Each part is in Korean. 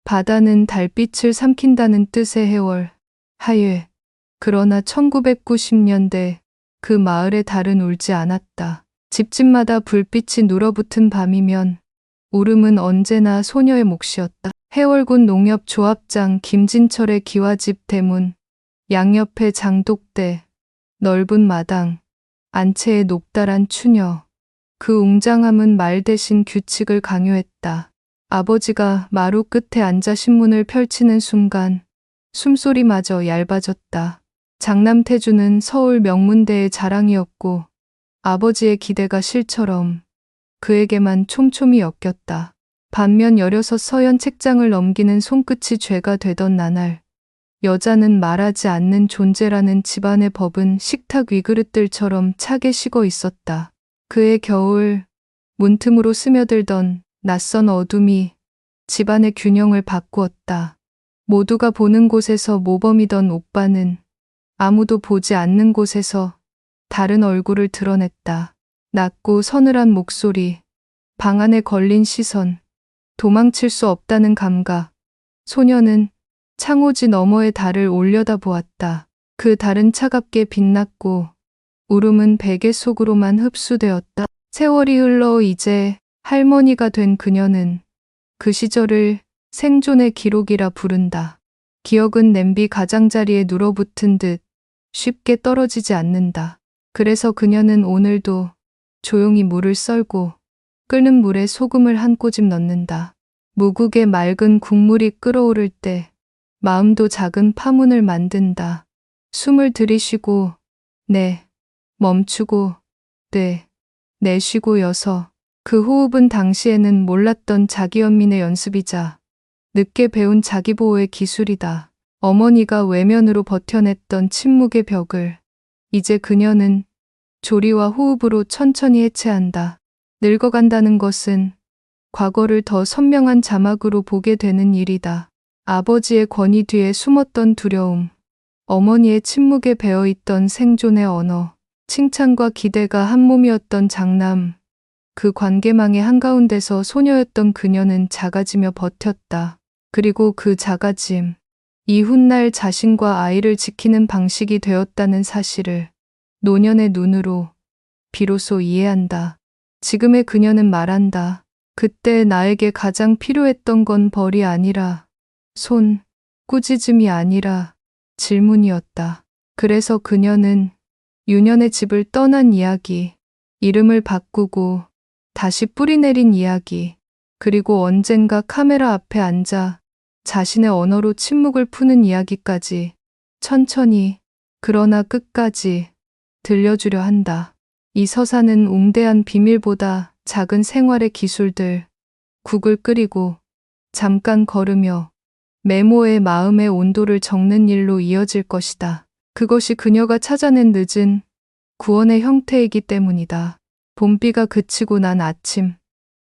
바다는 달빛을 삼킨다는 뜻의 해월, 하예. 그러나 1990년대 그 마을의 달은 울지 않았다. 집집마다 불빛이 눌어붙은 밤이면 울음은 언제나 소녀의 몫이었다. 해월군 농협조합장 김진철의 기와집 대문, 양옆에 장독대, 넓은 마당, 안채의 녹달한 추녀. 그 웅장함은 말 대신 규칙을 강요했다. 아버지가 마루 끝에 앉아 신문을 펼치는 순간 숨소리마저 얇아졌다. 장남태주는 서울 명문대의 자랑이었고 아버지의 기대가 실처럼 그에게만 촘촘히 엮였다. 반면 16 서연 책장을 넘기는 손끝이 죄가 되던 나날, 여자는 말하지 않는 존재라는 집안의 법은 식탁 위그릇들처럼 차게 식어 있었다. 그의 겨울, 문틈으로 스며들던 낯선 어둠이 집안의 균형을 바꾸었다. 모두가 보는 곳에서 모범이던 오빠는 아무도 보지 않는 곳에서 다른 얼굴을 드러냈다. 낮고 서늘한 목소리, 방 안에 걸린 시선, 도망칠 수 없다는 감각. 소녀는 창호지 너머의 달을 올려다보았다. 그 달은 차갑게 빛났고 울음은 베개 속으로만 흡수되었다. 세월이 흘러 이제 할머니가 된 그녀는 그 시절을 생존의 기록이라 부른다. 기억은 냄비 가장자리에 눌어붙은 듯 쉽게 떨어지지 않는다. 그래서 그녀는 오늘도 조용히 물을 썰고 끓는 물에 소금을 한 꼬집 넣는다. 무국의 맑은 국물이 끓어오를 때 마음도 작은 파문을 만든다. 숨을 들이쉬고 네, 멈추고 네, 내쉬고 여서. 그 호흡은 당시에는 몰랐던 자기연민의 연습이자 늦게 배운 자기보호의 기술이다. 어머니가 외면으로 버텨냈던 침묵의 벽을 이제 그녀는 조리와 호흡으로 천천히 해체한다. 늙어간다는 것은 과거를 더 선명한 자막으로 보게 되는 일이다. 아버지의 권위 뒤에 숨었던 두려움, 어머니의 침묵에 배어있던 생존의 언어, 칭찬과 기대가 한 몸이었던 장남. 그 관계망의 한가운데서 소녀였던 그녀는 작아지며 버텼다. 그리고 그 작아짐, 이훗날 자신과 아이를 지키는 방식이 되었다는 사실을 노년의 눈으로 비로소 이해한다. 지금의 그녀는 말한다. 그때 나에게 가장 필요했던 건 벌이 아니라 꾸짖음이 아니라 질문이었다. 그래서 그녀는 유년의 집을 떠난 이야기, 이름을 바꾸고 다시 뿌리내린 이야기, 그리고 언젠가 카메라 앞에 앉아 자신의 언어로 침묵을 푸는 이야기까지 천천히, 그러나 끝까지 들려주려 한다. 이 서사는 웅대한 비밀보다 작은 생활의 기술들, 국을 끓이고 잠깐 걸으며 메모에 마음의 온도를 적는 일로 이어질 것이다. 그것이 그녀가 찾아낸 늦은 구원의 형태이기 때문이다. 봄비가 그치고 난 아침,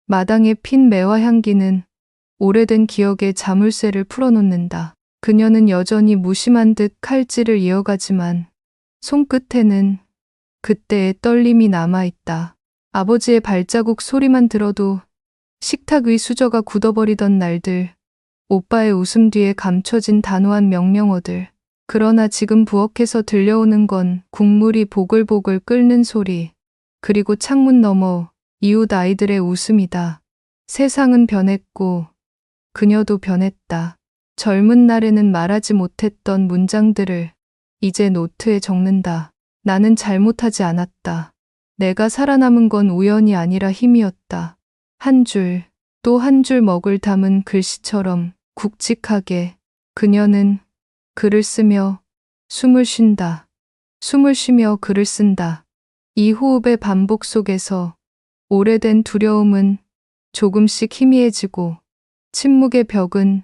마당에 핀 매화 향기는 오래된 기억의 자물쇠를 풀어놓는다. 그녀는 여전히 무심한 듯 칼질을 이어가지만 손끝에는 그때의 떨림이 남아있다. 아버지의 발자국 소리만 들어도 식탁 위 수저가 굳어버리던 날들, 오빠의 웃음 뒤에 감춰진 단호한 명령어들. 그러나 지금 부엌에서 들려오는 건 국물이 보글보글 끓는 소리, 그리고 창문 너머 이웃 아이들의 웃음이다. 세상은 변했고 그녀도 변했다. 젊은 날에는 말하지 못했던 문장들을 이제 노트에 적는다. 나는 잘못하지 않았다. 내가 살아남은 건 우연이 아니라 힘이었다. 한 줄, 또 한 줄 먹을 담은 글씨처럼 굵직하게 그녀는 글을 쓰며 숨을 쉰다. 숨을 쉬며 글을 쓴다. 이 호흡의 반복 속에서 오래된 두려움은 조금씩 희미해지고 침묵의 벽은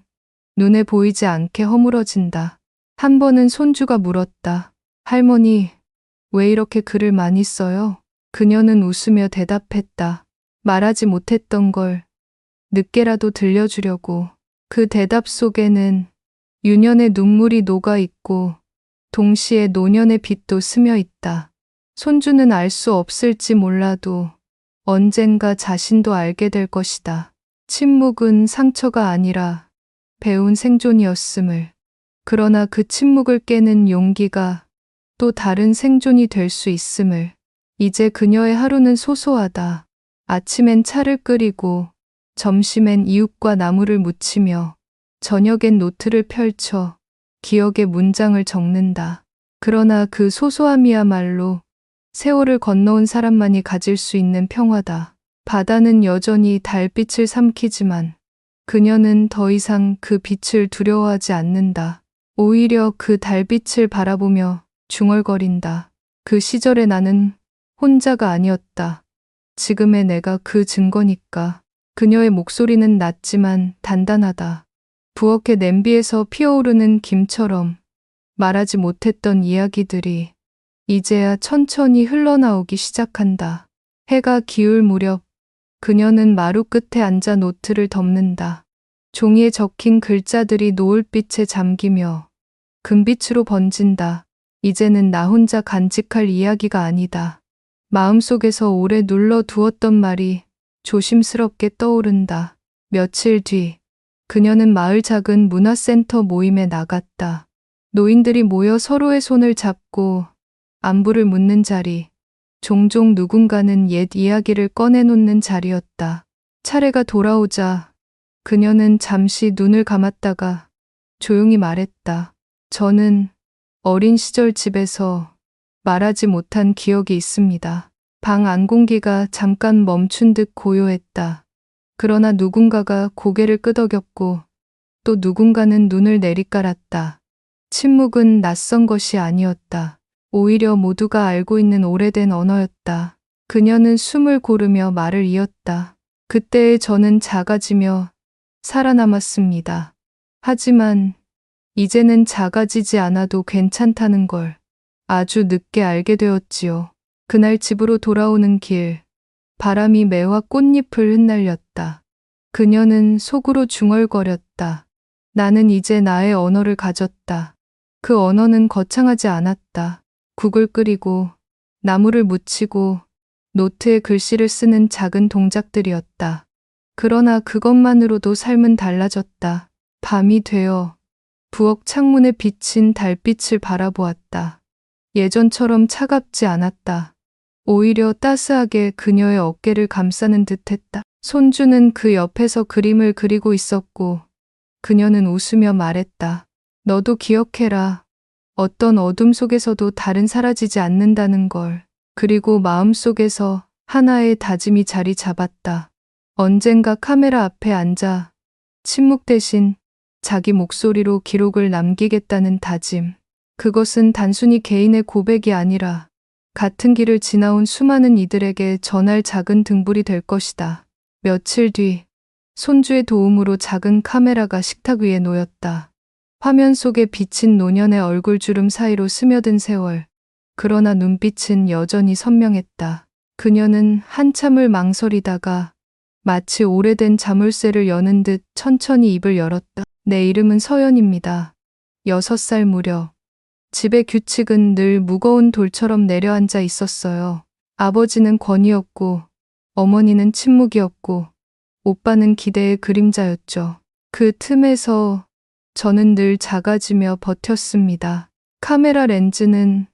눈에 보이지 않게 허물어진다. 한 번은 손주가 물었다. 할머니, 왜 이렇게 글을 많이 써요? 그녀는 웃으며 대답했다. 말하지 못했던 걸 늦게라도 들려주려고. 그 대답 속에는 유년의 눈물이 녹아있고 동시에 노년의 빛도 스며 있다. 손주는 알 수 없을지 몰라도 언젠가 자신도 알게 될 것이다. 침묵은 상처가 아니라 배운 생존이었음을. 그러나 그 침묵을 깨는 용기가 또 다른 생존이 될 수 있음을. 이제 그녀의 하루는 소소하다. 아침엔 차를 끓이고, 점심엔 이웃과 나무를 묻히며, 저녁엔 노트를 펼쳐 기억의 문장을 적는다. 그러나 그 소소함이야말로 세월을 건너온 사람만이 가질 수 있는 평화다. 바다는 여전히 달빛을 삼키지만 그녀는 더 이상 그 빛을 두려워하지 않는다. 오히려 그 달빛을 바라보며 중얼거린다. 그 시절의 나는 혼자가 아니었다. 지금의 내가 그 증거니까. 그녀의 목소리는 낮지만 단단하다. 부엌의 냄비에서 피어오르는 김처럼 말하지 못했던 이야기들이 이제야 천천히 흘러나오기 시작한다. 해가 기울 무렵 그녀는 마루 끝에 앉아 노트를 덮는다. 종이에 적힌 글자들이 노을빛에 잠기며 금빛으로 번진다. 이제는 나 혼자 간직할 이야기가 아니다. 마음속에서 오래 눌러두었던 말이 조심스럽게 떠오른다. 며칠 뒤 그녀는 마을 작은 문화센터 모임에 나갔다. 노인들이 모여 서로의 손을 잡고 안부를 묻는 자리, 종종 누군가는 옛 이야기를 꺼내놓는 자리였다. 차례가 돌아오자 그녀는 잠시 눈을 감았다가 조용히 말했다. 저는 어린 시절 집에서 말하지 못한 기억이 있습니다. 방 안 공기가 잠깐 멈춘 듯 고요했다. 그러나 누군가가 고개를 끄덕였고 또 누군가는 눈을 내리깔았다. 침묵은 낯선 것이 아니었다. 오히려 모두가 알고 있는 오래된 언어였다. 그녀는 숨을 고르며 말을 이었다. 그때의 저는 작아지며 살아남았습니다. 하지만 이제는 작아지지 않아도 괜찮다는 걸 아주 늦게 알게 되었지요. 그날 집으로 돌아오는 길, 바람이 매화 꽃잎을 흩날렸다. 그녀는 속으로 중얼거렸다. 나는 이제 나의 언어를 가졌다. 그 언어는 거창하지 않았다. 국을 끓이고, 나무를 묻히고, 노트에 글씨를 쓰는 작은 동작들이었다. 그러나 그것만으로도 삶은 달라졌다. 밤이 되어 부엌 창문에 비친 달빛을 바라보았다. 예전처럼 차갑지 않았다. 오히려 따스하게 그녀의 어깨를 감싸는 듯했다. 손주는 그 옆에서 그림을 그리고 있었고 그녀는 웃으며 말했다. 너도 기억해라. 어떤 어둠 속에서도 달은 사라지지 않는다는 걸. 그리고 마음속에서 하나의 다짐이 자리 잡았다. 언젠가 카메라 앞에 앉아 침묵 대신 자기 목소리로 기록을 남기겠다는 다짐. 그것은 단순히 개인의 고백이 아니라 같은 길을 지나온 수많은 이들에게 전할 작은 등불이 될 것이다. 며칠 뒤 손주의 도움으로 작은 카메라가 식탁 위에 놓였다. 화면 속에 비친 노년의 얼굴주름 사이로 스며든 세월. 그러나 눈빛은 여전히 선명했다. 그녀는 한참을 망설이다가 마치 오래된 자물쇠를 여는 듯 천천히 입을 열었다. 내 이름은 서연입니다. 6살 무렵. 집의 규칙은 늘 무거운 돌처럼 내려앉아 있었어요. 아버지는 권위였고, 어머니는 침묵이었고, 오빠는 기대의 그림자였죠. 그 틈에서 저는 늘 작아지며 버텼습니다. 카메라 렌즈는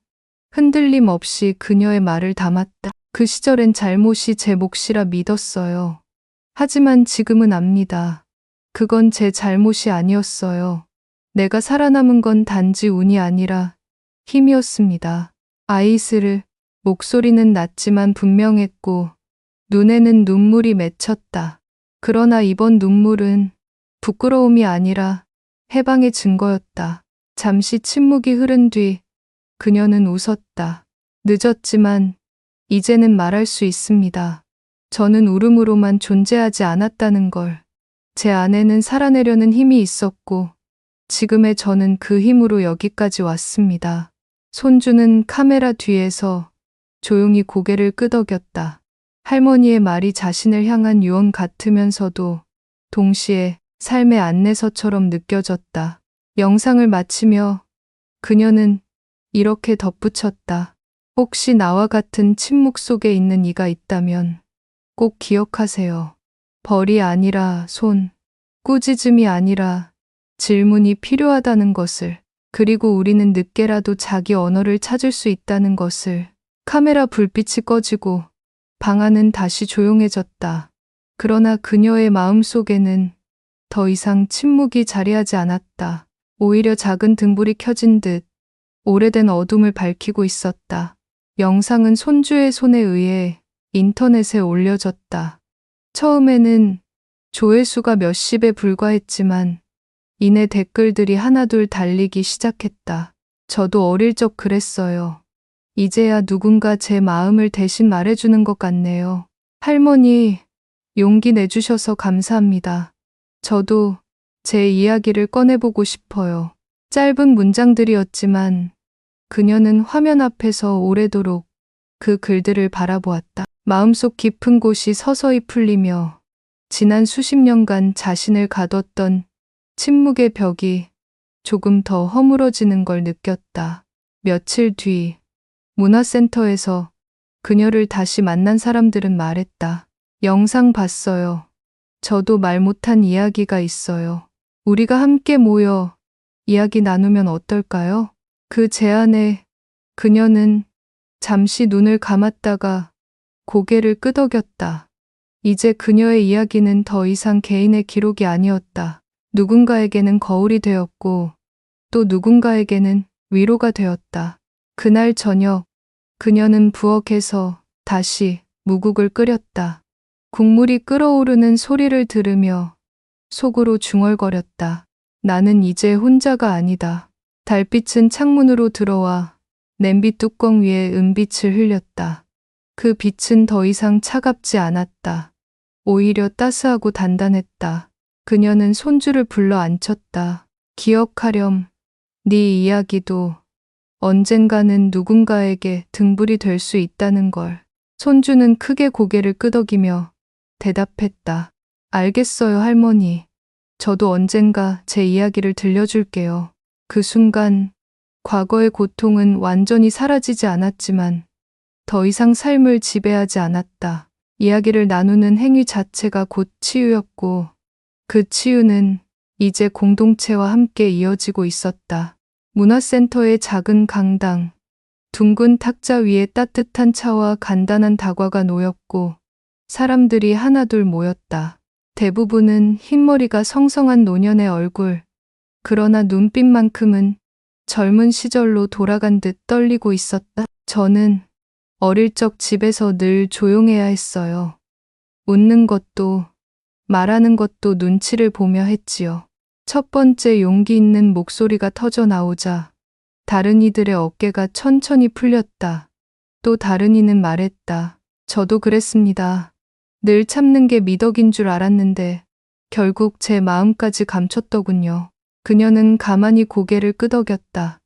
흔들림 없이 그녀의 말을 담았다. 그 시절엔 잘못이 제 몫이라 믿었어요. 하지만 지금은 압니다. 그건 제 잘못이 아니었어요. 내가 살아남은 건 단지 운이 아니라 힘이었습니다. 아이스를 목소리는 낮지만 분명했고 눈에는 눈물이 맺혔다. 그러나 이번 눈물은 부끄러움이 아니라 해방의 증거였다. 잠시 침묵이 흐른 뒤 그녀는 웃었다. 늦었지만 이제는 말할 수 있습니다. 저는 울음으로만 존재하지 않았다는 걸. 제 안에는 살아내려는 힘이 있었고 지금의 저는 그 힘으로 여기까지 왔습니다. 손주는 카메라 뒤에서 조용히 고개를 끄덕였다. 할머니의 말이 자신을 향한 유언 같으면서도 동시에 삶의 안내서처럼 느껴졌다. 영상을 마치며 그녀는 이렇게 덧붙였다. 혹시 나와 같은 침묵 속에 있는 이가 있다면 꼭 기억하세요. 벌이 아니라 손, 꾸짖음이 아니라 질문이 필요하다는 것을, 그리고 우리는 늦게라도 자기 언어를 찾을 수 있다는 것을. 카메라 불빛이 꺼지고 방 안은 다시 조용해졌다. 그러나 그녀의 마음속에는 더 이상 침묵이 자리하지 않았다. 오히려 작은 등불이 켜진 듯 오래된 어둠을 밝히고 있었다. 영상은 손주의 손에 의해 인터넷에 올려졌다. 처음에는 조회수가 몇십에 불과했지만 이내 댓글들이 하나둘 달리기 시작했다. 저도 어릴 적 그랬어요. 이제야 누군가 제 마음을 대신 말해주는 것 같네요. 할머니, 용기 내주셔서 감사합니다. 저도 제 이야기를 꺼내보고 싶어요. 짧은 문장들이었지만 그녀는 화면 앞에서 오래도록 그 글들을 바라보았다. 마음속 깊은 곳이 서서히 풀리며 지난 수십 년간 자신을 가뒀던 침묵의 벽이 조금 더 허물어지는 걸 느꼈다. 며칠 뒤 문화센터에서 그녀를 다시 만난 사람들은 말했다. 영상 봤어요. 저도 말 못한 이야기가 있어요. 우리가 함께 모여 이야기 나누면 어떨까요? 그 제안에 그녀는 잠시 눈을 감았다가 고개를 끄덕였다. 이제 그녀의 이야기는 더 이상 개인의 기록이 아니었다. 누군가에게는 거울이 되었고 또 누군가에게는 위로가 되었다. 그날 저녁 그녀는 부엌에서 다시 무국을 끓였다. 국물이 끓어오르는 소리를 들으며 속으로 중얼거렸다. 나는 이제 혼자가 아니다. 달빛은 창문으로 들어와 냄비 뚜껑 위에 은빛을 흘렸다. 그 빛은 더 이상 차갑지 않았다. 오히려 따스하고 단단했다. 그녀는 손주를 불러 앉혔다. 기억하렴. 네 이야기도 언젠가는 누군가에게 등불이 될 수 있다는 걸. 손주는 크게 고개를 끄덕이며 대답했다. 알겠어요, 할머니. 저도 언젠가 제 이야기를 들려줄게요. 그 순간 과거의 고통은 완전히 사라지지 않았지만 더 이상 삶을 지배하지 않았다. 이야기를 나누는 행위 자체가 곧 치유였고 그 치유는 이제 공동체와 함께 이어지고 있었다. 문화센터의 작은 강당, 둥근 탁자 위에 따뜻한 차와 간단한 다과가 놓였고 사람들이 하나둘 모였다. 대부분은 흰머리가 성성한 노년의 얼굴, 그러나 눈빛만큼은 젊은 시절로 돌아간 듯 떨리고 있었다. 저는 어릴 적 집에서 늘 조용해야 했어요. 웃는 것도 말하는 것도 눈치를 보며 했지요. 첫 번째 용기 있는 목소리가 터져 나오자 다른 이들의 어깨가 천천히 풀렸다. 또 다른 이는 말했다. 저도 그랬습니다. 늘 참는 게 미덕인 줄 알았는데 결국 제 마음까지 감췄더군요. 그녀는 가만히 고개를 끄덕였다.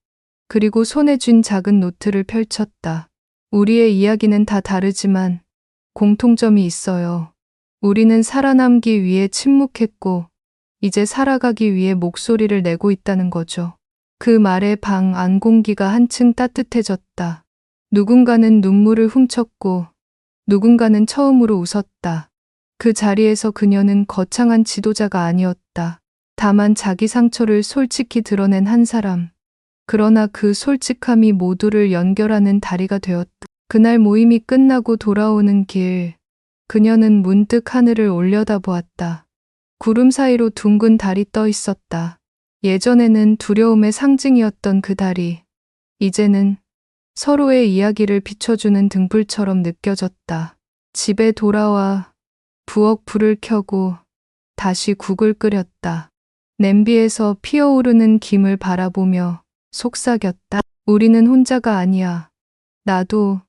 그리고 손에 쥔 작은 노트를 펼쳤다. 우리의 이야기는 다 다르지만 공통점이 있어요. 우리는 살아남기 위해 침묵했고 이제 살아가기 위해 목소리를 내고 있다는 거죠. 그 말에 방 안 공기가 한층 따뜻해졌다. 누군가는 눈물을 훔쳤고 누군가는 처음으로 웃었다. 그 자리에서 그녀는 거창한 지도자가 아니었다. 다만 자기 상처를 솔직히 드러낸 한 사람. 그러나 그 솔직함이 모두를 연결하는 다리가 되었다. 그날 모임이 끝나고 돌아오는 길, 그녀는 문득 하늘을 올려다보았다. 구름 사이로 둥근 달이 떠 있었다. 예전에는 두려움의 상징이었던 그 달이 이제는 서로의 이야기를 비춰주는 등불처럼 느껴졌다. 집에 돌아와 부엌 불을 켜고 다시 국을 끓였다. 냄비에서 피어오르는 김을 바라보며 속삭였다. 우리는 혼자가 아니야. 나도,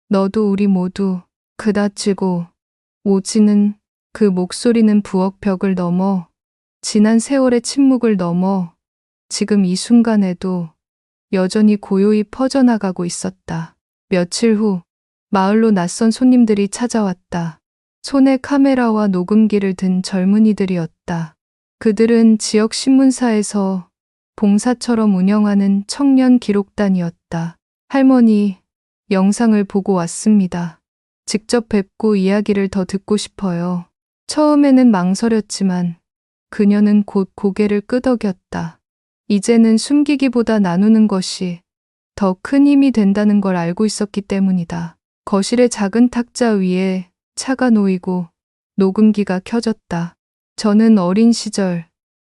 너도 우리 모두. 그다지고 오지는 그 목소리는 부엌 벽을 넘어 지난 세월의 침묵을 넘어 지금 이 순간에도 여전히 고요히 퍼져나가고 있었다. 며칠 후 마을로 낯선 손님들이 찾아왔다. 손에 카메라와 녹음기를 든 젊은이들이었다. 그들은 지역 신문사에서 봉사처럼 운영하는 청년 기록단이었다. 할머니, 영상을 보고 왔습니다. 직접 뵙고 이야기를 더 듣고 싶어요. 처음에는 망설였지만 그녀는 곧 고개를 끄덕였다. 이제는 숨기기보다 나누는 것이 더 큰 힘이 된다는 걸 알고 있었기 때문이다. 거실의 작은 탁자 위에 차가 놓이고 녹음기가 켜졌다. 저는 어린 시절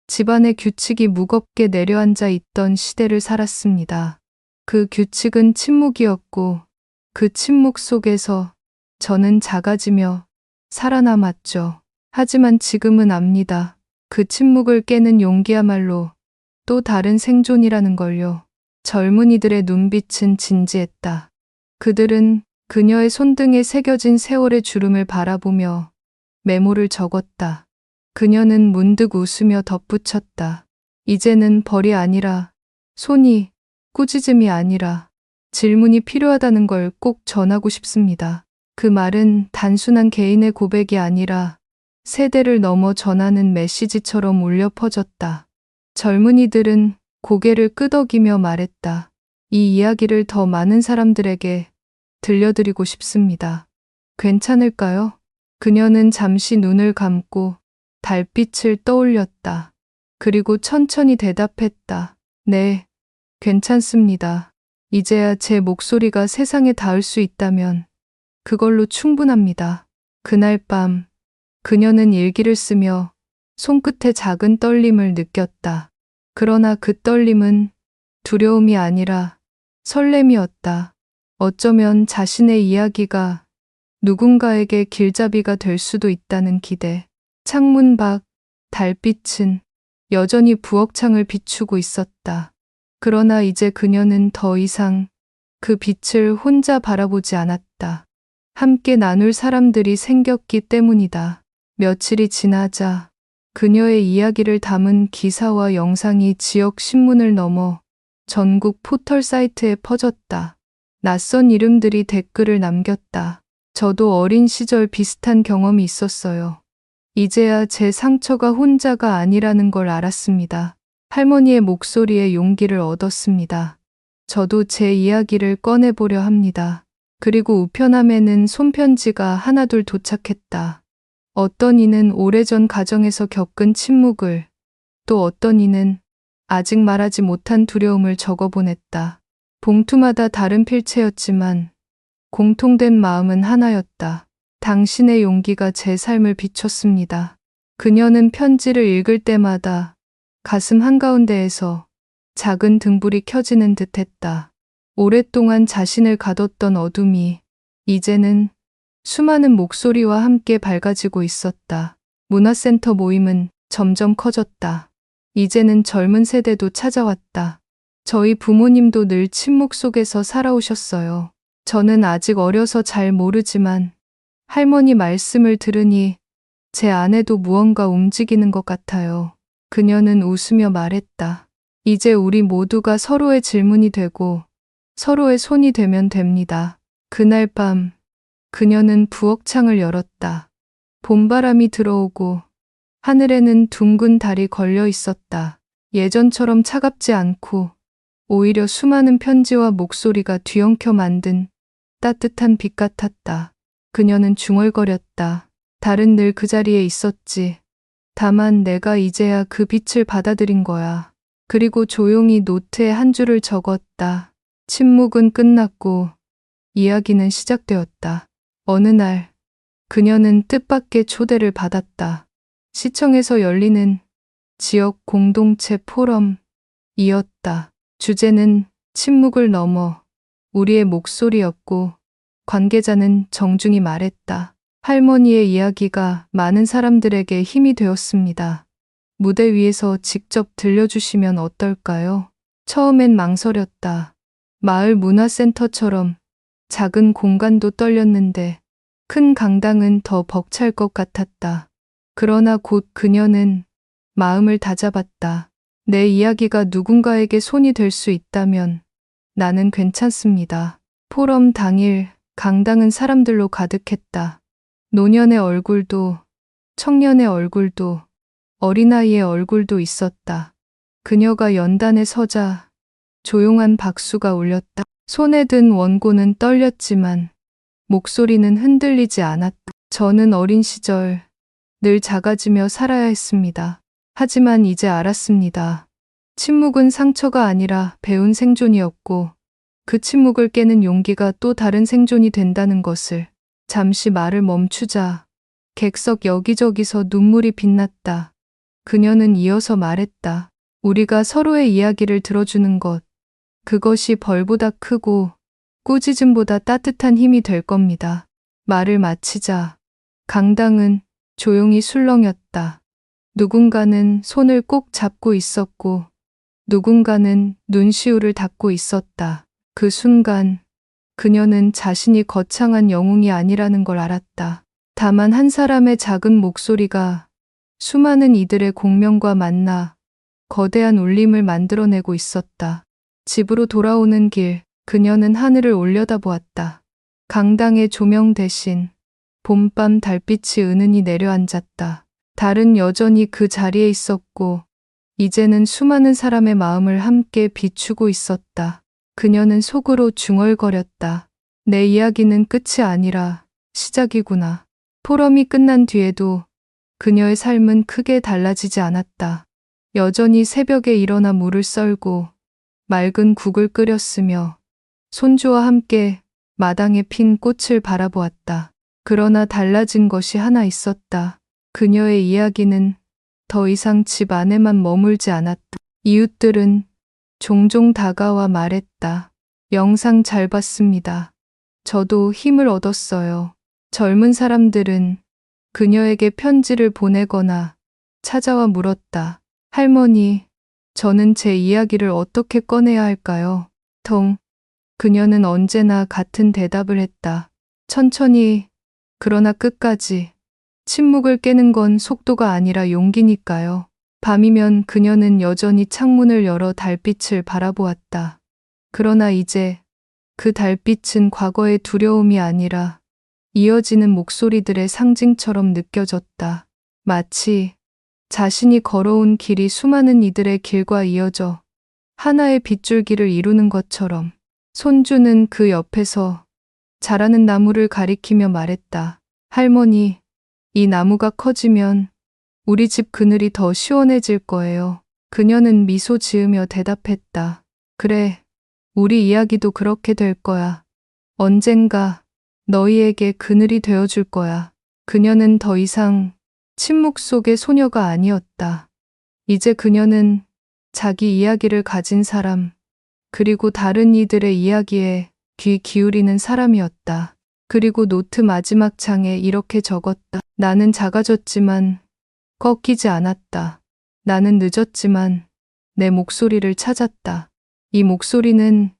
집안의 규칙이 무겁게 내려앉아 있던 시대를 살았습니다. 그 규칙은 침묵이었고 그 침묵 속에서 저는 작아지며 살아남았죠. 하지만 지금은 압니다. 그 침묵을 깨는 용기야말로 또 다른 생존이라는 걸요. 젊은이들의 눈빛은 진지했다. 그들은 그녀의 손등에 새겨진 세월의 주름을 바라보며 메모를 적었다. 그녀는 문득 웃으며 덧붙였다. 이제는 벌이 아니라 손이, 꾸짖음이 아니라 질문이 필요하다는 걸 꼭 전하고 싶습니다. 그 말은 단순한 개인의 고백이 아니라 세대를 넘어 전하는 메시지처럼 울려 퍼졌다. 젊은이들은 고개를 끄덕이며 말했다. 이 이야기를 더 많은 사람들에게 들려드리고 싶습니다. 괜찮을까요? 그녀는 잠시 눈을 감고 달빛을 떠올렸다. 그리고 천천히 대답했다. 네, 괜찮습니다. 이제야 제 목소리가 세상에 닿을 수 있다면 그걸로 충분합니다. 그날 밤, 그녀는 일기를 쓰며 손끝에 작은 떨림을 느꼈다. 그러나 그 떨림은 두려움이 아니라 설렘이었다. 어쩌면 자신의 이야기가 누군가에게 길잡이가 될 수도 있다는 기대. 창문 밖 달빛은 여전히 부엌창을 비추고 있었다. 그러나 이제 그녀는 더 이상 그 빛을 혼자 바라보지 않았다. 함께 나눌 사람들이 생겼기 때문이다. 며칠이 지나자 그녀의 이야기를 담은 기사와 영상이 지역 신문을 넘어 전국 포털 사이트에 퍼졌다. 낯선 이름들이 댓글을 남겼다. 저도 어린 시절 비슷한 경험이 있었어요. 이제야 제 상처가 혼자가 아니라는 걸 알았습니다. 할머니의 목소리에 용기를 얻었습니다. 저도 제 이야기를 꺼내보려 합니다. 그리고 우편함에는 손편지가 하나둘 도착했다. 어떤 이는 오래전 가정에서 겪은 침묵을, 또 어떤 이는 아직 말하지 못한 두려움을 적어보냈다. 봉투마다 다른 필체였지만 공통된 마음은 하나였다. 당신의 용기가 제 삶을 비췄습니다. 그녀는 편지를 읽을 때마다 가슴 한가운데에서 작은 등불이 켜지는 듯했다. 오랫동안 자신을 가뒀던 어둠이 이제는 수많은 목소리와 함께 밝아지고 있었다. 문화센터 모임은 점점 커졌다. 이제는 젊은 세대도 찾아왔다. 저희 부모님도 늘 침묵 속에서 살아오셨어요. 저는 아직 어려서 잘 모르지만 할머니 말씀을 들으니 제 안에도 무언가 움직이는 것 같아요. 그녀는 웃으며 말했다. 이제 우리 모두가 서로의 질문이 되고 서로의 손이 되면 됩니다. 그날 밤 그녀는 부엌창을 열었다. 봄바람이 들어오고 하늘에는 둥근 달이 걸려 있었다. 예전처럼 차갑지 않고 오히려 수많은 편지와 목소리가 뒤엉켜 만든 따뜻한 빛 같았다. 그녀는 중얼거렸다. 달은 늘 그 자리에 있었지. 다만 내가 이제야 그 빛을 받아들인 거야. 그리고 조용히 노트에 한 줄을 적었다. 침묵은 끝났고 이야기는 시작되었다. 어느 날 그녀는 뜻밖의 초대를 받았다. 시청에서 열리는 지역 공동체 포럼이었다. 주제는 침묵을 넘어 우리의 목소리였고 관계자는 정중히 말했다. 할머니의 이야기가 많은 사람들에게 힘이 되었습니다. 무대 위에서 직접 들려주시면 어떨까요? 처음엔 망설였다. 마을 문화센터처럼 작은 공간도 떨렸는데 큰 강당은 더 벅찰 것 같았다. 그러나 곧 그녀는 마음을 다잡았다. 내 이야기가 누군가에게 손이 될 수 있다면 나는 괜찮습니다. 포럼 당일 강당은 사람들로 가득했다. 노년의 얼굴도 청년의 얼굴도 어린아이의 얼굴도 있었다. 그녀가 연단에 서자 조용한 박수가 울렸다. 손에 든 원고는 떨렸지만 목소리는 흔들리지 않았다. 저는 어린 시절 늘 작아지며 살아야 했습니다. 하지만 이제 알았습니다. 침묵은 상처가 아니라 배운 생존이었고 그 침묵을 깨는 용기가 또 다른 생존이 된다는 것을. 잠시 말을 멈추자 객석 여기저기서 눈물이 빛났다. 그녀는 이어서 말했다. 우리가 서로의 이야기를 들어주는 것, 그것이 벌보다 크고 꾸짖음보다 따뜻한 힘이 될 겁니다. 말을 마치자 강당은 조용히 술렁였다. 누군가는 손을 꼭 잡고 있었고 누군가는 눈시울을 닫고 있었다. 그 순간 그녀는 자신이 거창한 영웅이 아니라는 걸 알았다. 다만 한 사람의 작은 목소리가 수많은 이들의 공명과 만나 거대한 울림을 만들어내고 있었다. 집으로 돌아오는 길, 그녀는 하늘을 올려다보았다. 강당의 조명 대신 봄밤 달빛이 은은히 내려앉았다. 달은 여전히 그 자리에 있었고 이제는 수많은 사람의 마음을 함께 비추고 있었다. 그녀는 속으로 중얼거렸다. 내 이야기는 끝이 아니라 시작이구나. 포럼이 끝난 뒤에도 그녀의 삶은 크게 달라지지 않았다. 여전히 새벽에 일어나 물을 썰고 맑은 국을 끓였으며 손주와 함께 마당에 핀 꽃을 바라보았다. 그러나 달라진 것이 하나 있었다. 그녀의 이야기는 더 이상 집 안에만 머물지 않았다. 이웃들은 종종 다가와 말했다. 영상 잘 봤습니다. 저도 힘을 얻었어요. 젊은 사람들은 그녀에게 편지를 보내거나 찾아와 물었다. 할머니, 저는 제 이야기를 어떻게 꺼내야 할까요? 그녀는 언제나 같은 대답을 했다. 천천히, 그러나 끝까지. 침묵을 깨는 건 속도가 아니라 용기니까요. 밤이면 그녀는 여전히 창문을 열어 달빛을 바라보았다. 그러나 이제 그 달빛은 과거의 두려움이 아니라 이어지는 목소리들의 상징처럼 느껴졌다. 마치 자신이 걸어온 길이 수많은 이들의 길과 이어져 하나의 빗줄기를 이루는 것처럼. 손주는 그 옆에서 자라는 나무를 가리키며 말했다. 할머니, 이 나무가 커지면 우리 집 그늘이 더 시원해질 거예요. 그녀는 미소 지으며 대답했다. 그래, 우리 이야기도 그렇게 될 거야. 언젠가 너희에게 그늘이 되어줄 거야. 그녀는 더 이상 침묵 속의 소녀가 아니었다. 이제 그녀는 자기 이야기를 가진 사람, 그리고 다른 이들의 이야기에 귀 기울이는 사람이었다. 그리고 노트 마지막 장에 이렇게 적었다. 나는 작아졌지만 꺾이지 않았다. 나는 늦었지만 내 목소리를 찾았다. 이 목소리는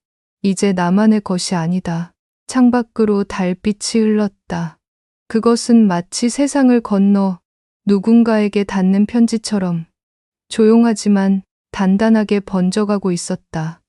이제 나만의 것이 아니다. 창밖으로 달빛이 흘렀다. 그것은 마치 세상을 건너 누군가에게 닿는 편지처럼 조용하지만 단단하게 번져가고 있었다.